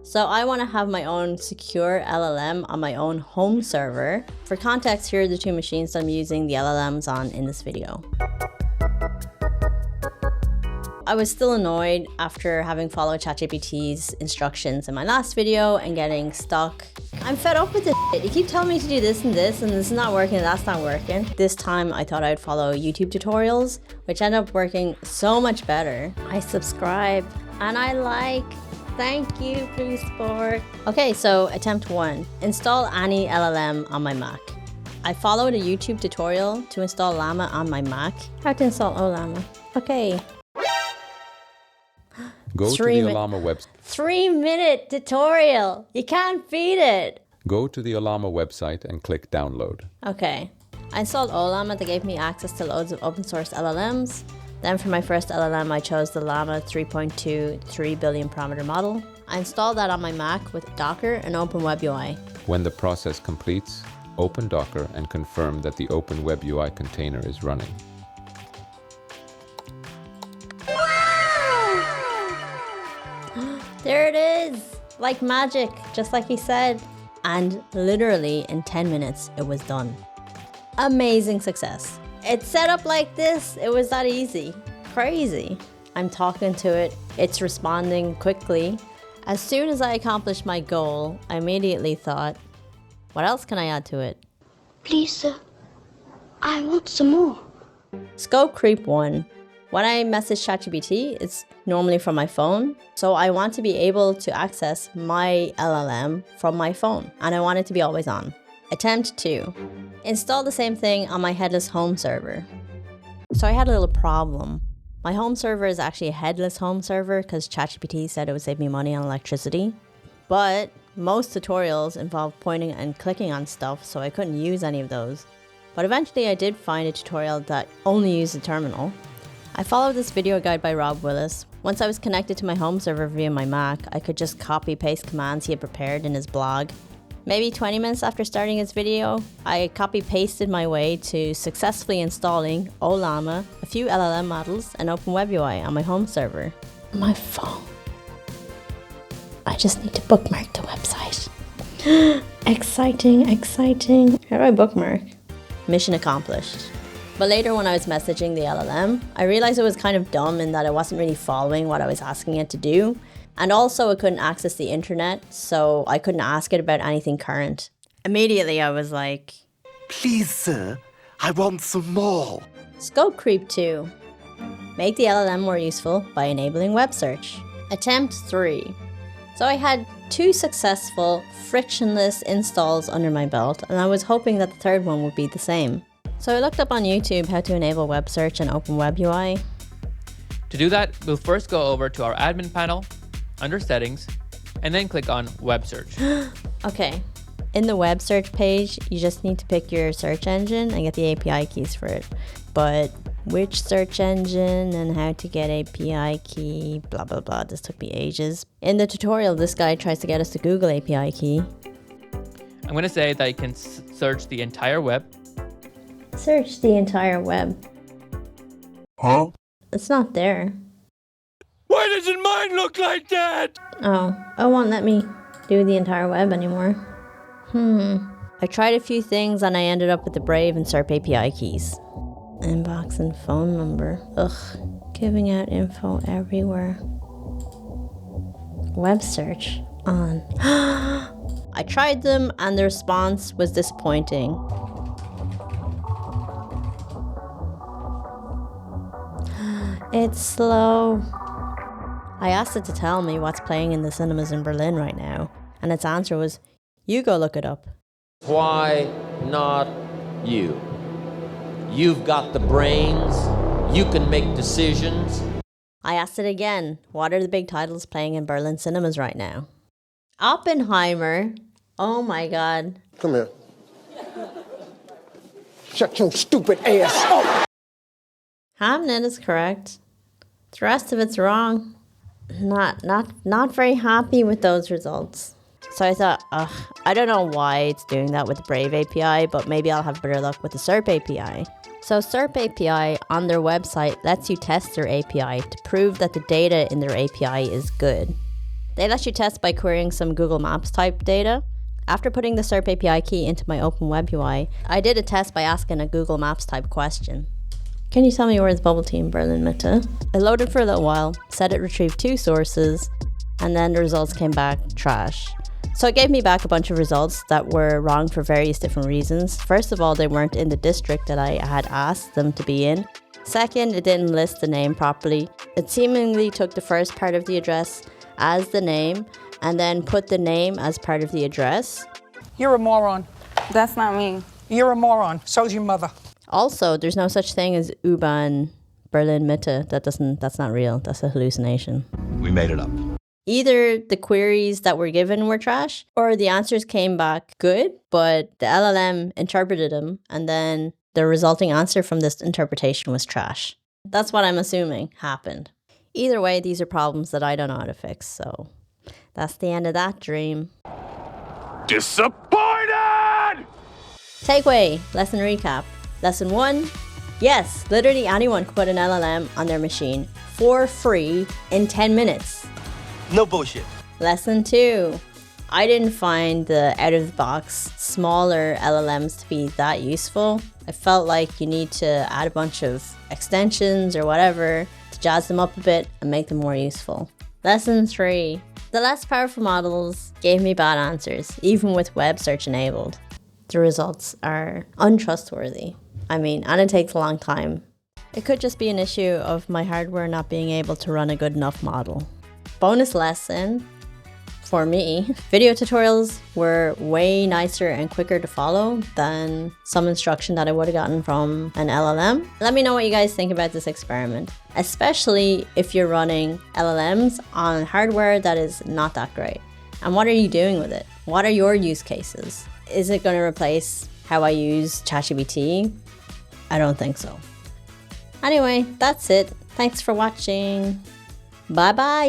So I want to have my own secure LLM on my own home server. For context, here are the two machines that I'm using the LLMs on in this video. I was still annoyed after having followed ChatGPT's instructions in my last video and getting stuck. I'm fed up with this shit. You keep telling me to do this and this is not working and that's not working. This time I thought I'd follow YouTube tutorials, which ended up working so much better. I subscribe and I like. Thank you for your support. Okay, so attempt 1. Install any LLM on my Mac. I followed a YouTube tutorial to install Llama on my Mac. How to install Llama. Okay. Go to the Llama website. 3-minute tutorial. You can't beat it. Go to the Llama website and click download. Okay. I installed Llama that gave me access to loads of open source LLMs. Then for my first LLM, I chose the Llama 3.2 3 billion parameter model. I installed that on my Mac with Docker and Open Web UI. When the process completes, open Docker and confirm that the Open Web UI container is running. There it is! Like magic, just like he said. And literally in 10 minutes, it was done. Amazing success. It's set up like this. It was that easy. Crazy. I'm talking to it. It's responding quickly. As soon as I accomplished my goal, I immediately thought, what else can I add to it? Please, sir. I want some more. Scope creep 1. When I message ChatGPT, it's normally from my phone. So I want to be able to access my LLM from my phone. And I want it to be always on. Attempt 2. Install the same thing on my headless home server. So I had a little problem. My home server is actually a headless home server because ChatGPT said it would save me money on electricity. But most tutorials involve pointing and clicking on stuff, so I couldn't use any of those. But eventually I did find a tutorial that only used the terminal. I followed this video guide by Rob Willis. Once I was connected to my home server via my Mac, I could just copy-paste commands he had prepared in his blog. Maybe 20 minutes after starting his video, I copy-pasted my way to successfully installing Llama, a few LLM models, and Open Web UI on my home server. My phone. I just need to bookmark the website. Exciting, exciting. How do I bookmark? Mission accomplished. But later when I was messaging the LLM, I realized it was kind of dumb in that it wasn't really following what I was asking it to do. And also it couldn't access the internet, so I couldn't ask it about anything current. Immediately I was like, please, sir, I want some more. Scope creep 2. Make the LLM more useful by enabling web search. Attempt 3. So I had 2 successful, frictionless installs under my belt, and I was hoping that the third one would be the same. So I looked up on YouTube how to enable web search and Open Web UI. To do that, we'll first go over to our admin panel, under settings, and then click on web search. Okay, in the web search page, you just need to pick your search engine and get the API keys for it. But which search engine and how to get API key, blah, blah, blah. This took me ages. In the tutorial, this guy tries to get us to Google API key. I'm going to say that you can search the entire web. Search the entire web. Huh? It's not there. Why doesn't mine look like that? Oh, it won't let me do the entire web anymore. I tried a few things and I ended up with the Brave and SERP API keys. Inbox and phone number. Ugh, giving out info everywhere. Web search on. I tried them and the response was disappointing. It's slow. I asked it to tell me what's playing in the cinemas in Berlin right now, and its answer was, you go look it up. Why not you? You've got the brains, you can make decisions. I asked it again, what are the big titles playing in Berlin cinemas right now? Oppenheimer. Oh my God. Come here. Shut your stupid ass up. Hamnet is correct. The rest of it's wrong. Not very happy with those results. So I thought, I don't know why it's doing that with the Brave API, but maybe I'll have better luck with the SERP API. So SERP API on their website lets you test their API to prove that the data in their API is good. They let you test by querying some Google Maps type data. After putting the SERP API key into my Open Web UI, I did a test by asking a Google Maps type question. Can you tell me where is bubble tea in Berlin Mitte? It loaded for a little while, said it retrieved 2 sources, and then the results came back trash. So it gave me back a bunch of results that were wrong for various different reasons. First of all, they weren't in the district that I had asked them to be in. Second, it didn't list the name properly. It seemingly took the first part of the address as the name, and then put the name as part of the address. You're a moron. That's not me. You're a moron. So's your mother. Also, there's no such thing as U-Bahn Berlin Mitte. That's not real. That's a hallucination. We made it up. Either the queries that were given were trash, or the answers came back good, but the LLM interpreted them, and then the resulting answer from this interpretation was trash. That's what I'm assuming happened. Either way, these are problems that I don't know how to fix, so that's the end of that dream. Disappointed! Takeaway, lesson recap. Lesson 1, yes, literally anyone could put an LLM on their machine for free in 10 minutes. No bullshit. Lesson 2, I didn't find the out-of-the-box, smaller LLMs to be that useful. I felt like you need to add a bunch of extensions or whatever to jazz them up a bit and make them more useful. Lesson 3, the less powerful models gave me bad answers, even with web search enabled. The results are untrustworthy. And it takes a long time. It could just be an issue of my hardware not being able to run a good enough model. Bonus lesson for me, video tutorials were way nicer and quicker to follow than some instruction that I would have gotten from an LLM. Let me know what you guys think about this experiment, especially if you're running LLMs on hardware that is not that great. And what are you doing with it? What are your use cases? Is it going to replace how I use ChatGPT? I don't think so. Anyway, that's it. Thanks for watching. Bye-bye.